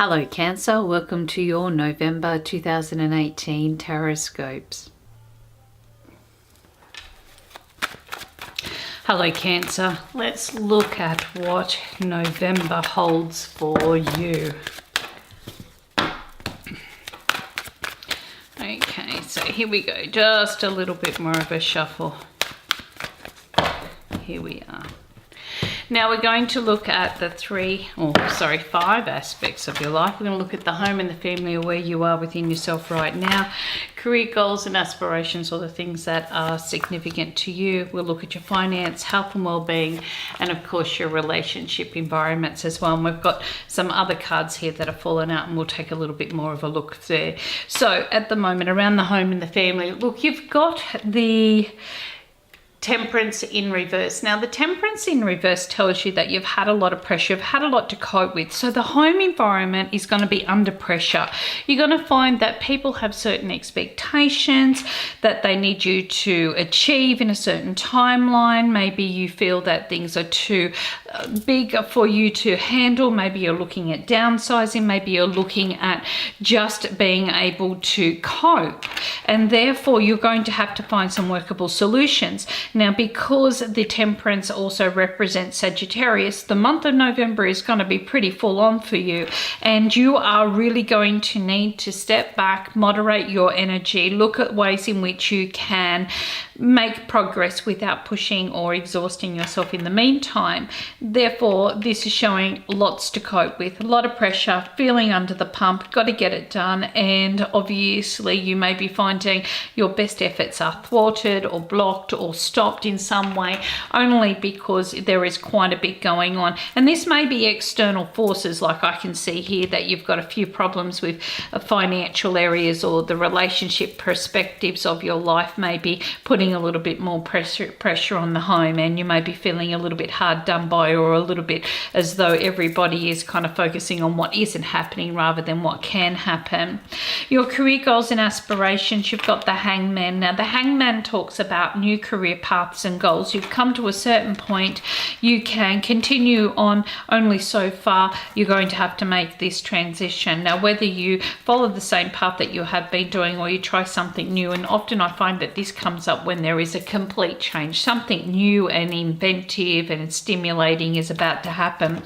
Hello Cancer, welcome to your November 2018 Taroscopes. Hello Cancer, let's look at what November holds for you. Okay, so here we go, just a little bit more of a shuffle. Here we are. Now we're going to look at the five aspects of your life. We're going to look at the home and the family, or where you are within yourself right now, career goals and aspirations, or the things that are significant to you. We'll look at your finance, health and well-being, and of course your relationship environments as well. And we've got some other cards here that have fallen out, and we'll take a little bit more of a look there. So at the moment, around the home and the family, look, you've got the Temperance in reverse. Now the Temperance in reverse tells you that you've had a lot of pressure, you've had a lot to cope with. So the home environment is going to be under pressure. You're going to find that people have certain expectations that they need you to achieve in a certain timeline. Maybe you feel that things are too big for you to handle. Maybe you're looking at downsizing. Maybe you're looking at just being able to cope. And therefore you're going to have to find some workable solutions. Now, because the Temperance also represents Sagittarius, the month of November is going to be pretty full on for you. And you are really going to need to step back, moderate your energy, look at ways in which you can make progress without pushing or exhausting yourself in the meantime. Therefore, this is showing lots to cope with, a lot of pressure, feeling under the pump, got to get it done. And obviously you may be finding your best efforts are thwarted or blocked or stopped in some way, only because there is quite a bit going on. And this may be external forces, like I can see here that you've got a few problems with financial areas, or the relationship perspectives of your life may be putting a little bit more pressure on the home, and you may be feeling a little bit hard done by, or a little bit as though everybody is kind of focusing on what isn't happening rather than what can happen. Your career goals and aspirations, you've got the Hangman. Now the Hangman talks about new career paths and goals. You've come to a certain point, you can continue on only so far. You're going to have to make this transition. Now whether you follow the same path that you have been doing, or you try something new, and often I find that this comes up when there is a complete change, something new and inventive and stimulating is about to happen.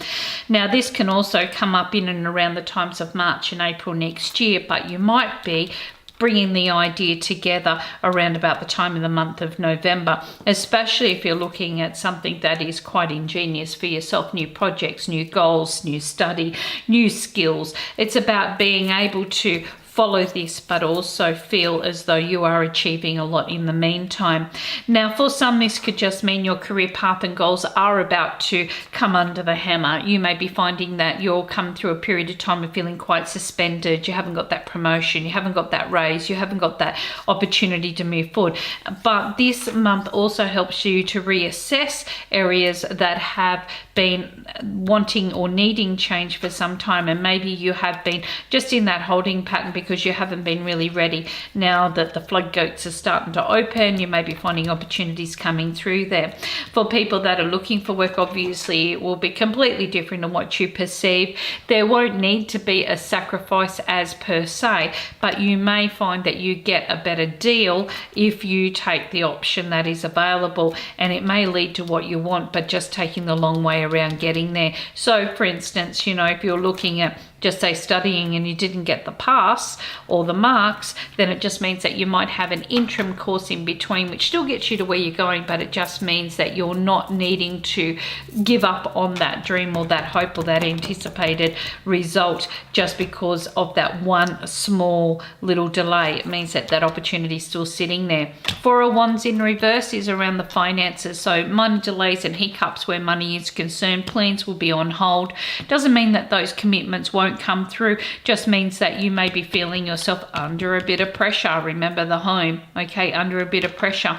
Now this can also come up in and around the times of March and April next year, but you might be bringing the idea together around about the time of the month of November, especially if you're looking at something that is quite ingenious for yourself, new projects, new goals, new study, new skills. It's about being able to follow this, but also feel as though you are achieving a lot in the meantime. Now, for some, this could just mean your career path and goals are about to come under the hammer. You may be finding that you'll come through a period of time of feeling quite suspended. You haven't got that promotion, you haven't got that raise, you haven't got that opportunity to move forward. But this month also helps you to reassess areas that have been wanting or needing change for some time, and maybe you have been just in that holding pattern because you haven't been really ready. Now that the floodgates are starting to open, you may be finding opportunities coming through there. For people that are looking for work, obviously it will be completely different than what you perceive. There won't need to be a sacrifice as per se, but you may find that you get a better deal if you take the option that is available, and it may lead to what you want, but just taking the long way around getting there. So for instance, you know, if you're looking at just say studying and you didn't get the pass or the marks, then it just means that you might have an interim course in between, which still gets you to where you're going, but it just means that you're not needing to give up on that dream or that hope or that anticipated result just because of that one small little delay. It means that that opportunity is still sitting there. Four of Wands in reverse is around the finances. So minor delays and hiccups where money is concerned. Plans will be on hold. Doesn't mean that those commitments won't come through, just means that you may be feeling yourself under a bit of pressure. Remember the home, okay, under a bit of pressure.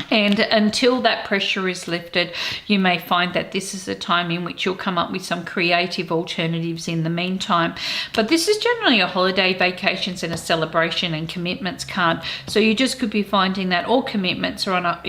And until that pressure is lifted, you may find that this is a time in which you'll come up with some creative alternatives in the meantime. But this is generally a holiday, vacations, and a celebration and commitments card. So you just could be finding that all commitments are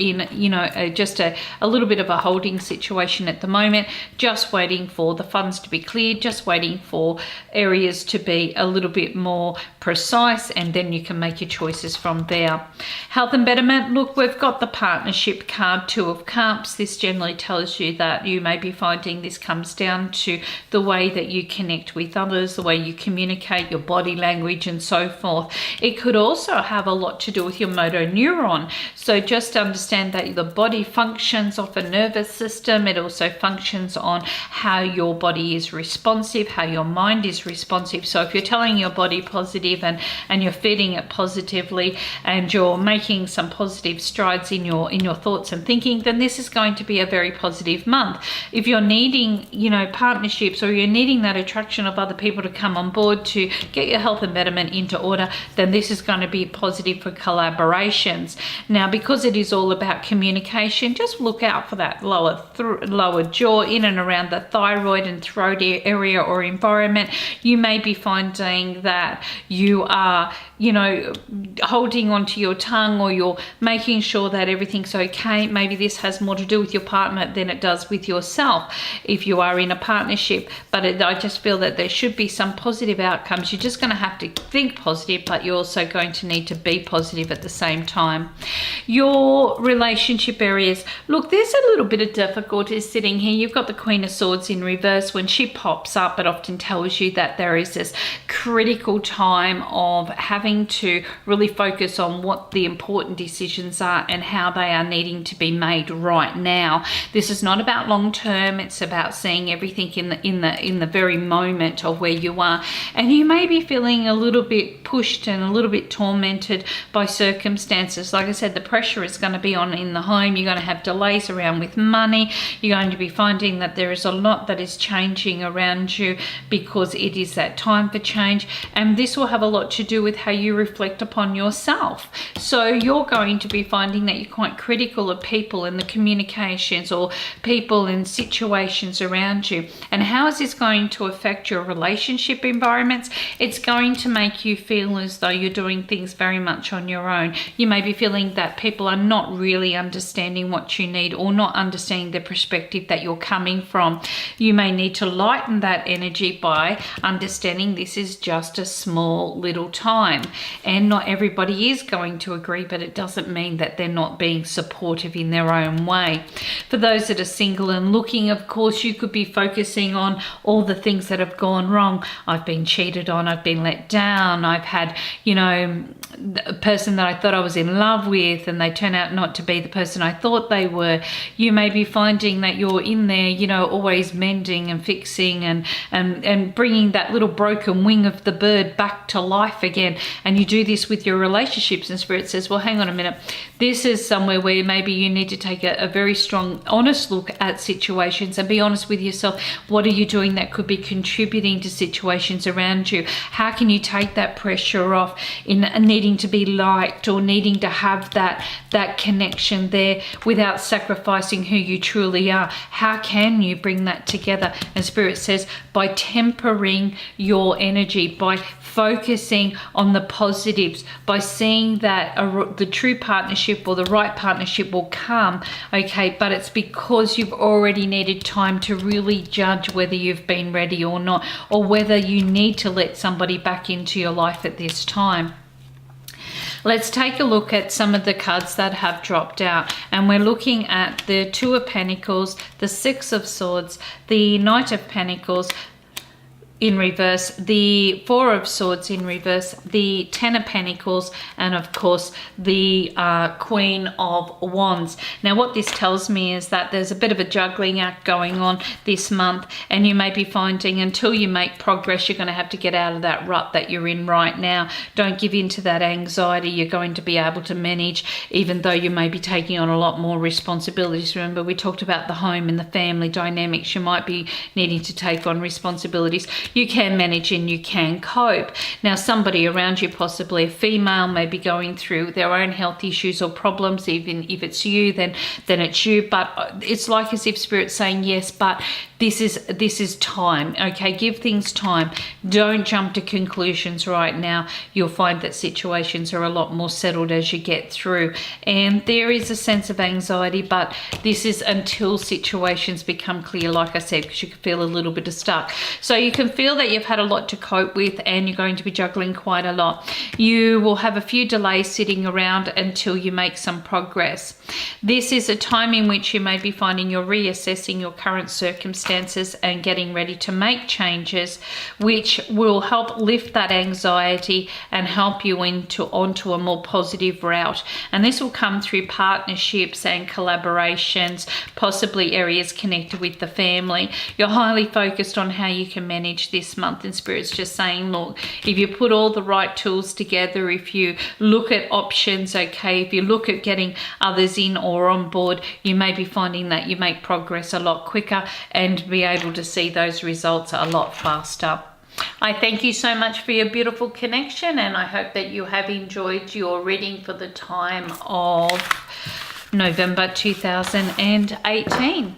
just a little bit of a holding situation at the moment, just waiting for the funds to be cleared, just waiting for areas to be a little bit more precise, and then you can make your choices from there. Health and betterment, look, we've got the partnership card, Two of Cups. This generally tells you that you may be finding this comes down to the way that you connect with others, the way you communicate, your body language, and so forth. It could also have a lot to do with your motor neuron. So just understand that the body functions off a nervous system. It also functions on how your body is responsive, how your mind is responsive. So if you're telling your body positive and you're feeding it positively, and you're making some positive strides in your thoughts and thinking, then this is going to be a very positive month. If you're needing, partnerships, or you're needing that attraction of other people to come on board to get your health and betterment into order, then this is going to be positive for collaborations. Now, because it is all about communication, just look out for that lower jaw, in and around the thyroid and throat area or environment. You may be finding that you are holding onto your tongue, or you're making sure that everything's okay. Maybe this has more to do with your partner than it does with yourself if you are in a partnership. But I just feel that there should be some positive outcomes. You're just going to have to think positive, but you're also going to need to be positive at the same time. Your relationship areas, look, there's a little bit of difficulty sitting here. You've got the Queen of Swords in reverse. When she pops up, it often tells you that there is this critical time of having to really focus on what the important decisions are and how they are needing to be made right now. This is not about long term. It's about seeing everything in the very moment of where you are. And you may be feeling a little bit pushed and a little bit tormented by circumstances. Like I said, the pressure is going to be on in the home. You're going to have delays around with money. You're going to be finding that there is a lot that is changing around you because it is that time for change. And this will have a lot to do with how you reflect upon yourself. So you're going to be finding that you're quite critical of people and the communications, or people and situations around you. And how is this going to affect your relationship environments? It's going to make you feel as though you're doing things very much on your own. You may be feeling that people are not really understanding what you need, or not understanding the perspective that you're coming from. You may need to lighten that energy by understanding this is just a small little time, and not everybody is going to agree, but it doesn't mean that they're not being supportive in their own way. For those that are single and looking, of course, you could be focusing on all the things that have gone wrong. I've been cheated on, I've been let down, I've had, a person that I thought I was in love with and they turn out not to be the person I thought they were. You may be finding that you're in there, always mending and fixing and bringing that little broken wing of the bird back to life again. And you do this with your relationships, and Spirit says, well, hang on a minute. This is somewhere where maybe you need to take a very strong, honest look at situations and be honest with yourself. What are you doing that could be contributing to situations around you? How can you take that pressure off in needing to be liked, or needing to have that connection there without sacrificing who you truly are? How can you bring that together? And Spirit says, by tempering your energy, by focusing on the positives, by seeing that the true partnership or the right partnership will come, okay, but it's because you've already needed time to really judge whether you've been ready or not, or whether you need to let somebody back into your life at this time. Let's take a look at some of the cards that have dropped out, and we're looking at the Two of Pentacles, the Six of Swords, the Knight of Pentacles in reverse, the Four of Swords in reverse, the Ten of Pentacles, and of course the Queen of Wands. Now what this tells me is that there's a bit of a juggling act going on this month, and you may be finding until you make progress, you're going to have to get out of that rut that you're in right now. Don't give in to that anxiety. You're going to be able to manage, even though you may be taking on a lot more responsibilities. Remember, we talked about the home and the family dynamics. You might be needing to take on responsibilities. you can manage and you can cope. Now, somebody around you, possibly a female, may be going through their own health issues or problems. Even if it's you, then it's you. But it's like as if Spirit's saying, yes, but this is time. Okay, give things time. Don't jump to conclusions right now. You'll find that situations are a lot more settled as you get through. And there is a sense of anxiety, but this is until situations become clear, like I said, because you can feel a little bit of stuck. So you can feel that you've had a lot to cope with and you're going to be juggling quite a lot. You will have a few delays sitting around until you make some progress. This is a time in which you may be finding you're reassessing your current circumstances and getting ready to make changes, which will help lift that anxiety and help you onto a more positive route. And this will come through partnerships and collaborations, possibly areas connected with the family. You're highly focused on how you can manage this month, and Spirit's just saying, look, if you put all the right tools together, if you look at options, okay, if you look at getting others in or on board, you may be finding that you make progress a lot quicker and be able to see those results a lot faster. I thank you so much for your beautiful connection, and I hope that you have enjoyed your reading for the time of November 2018.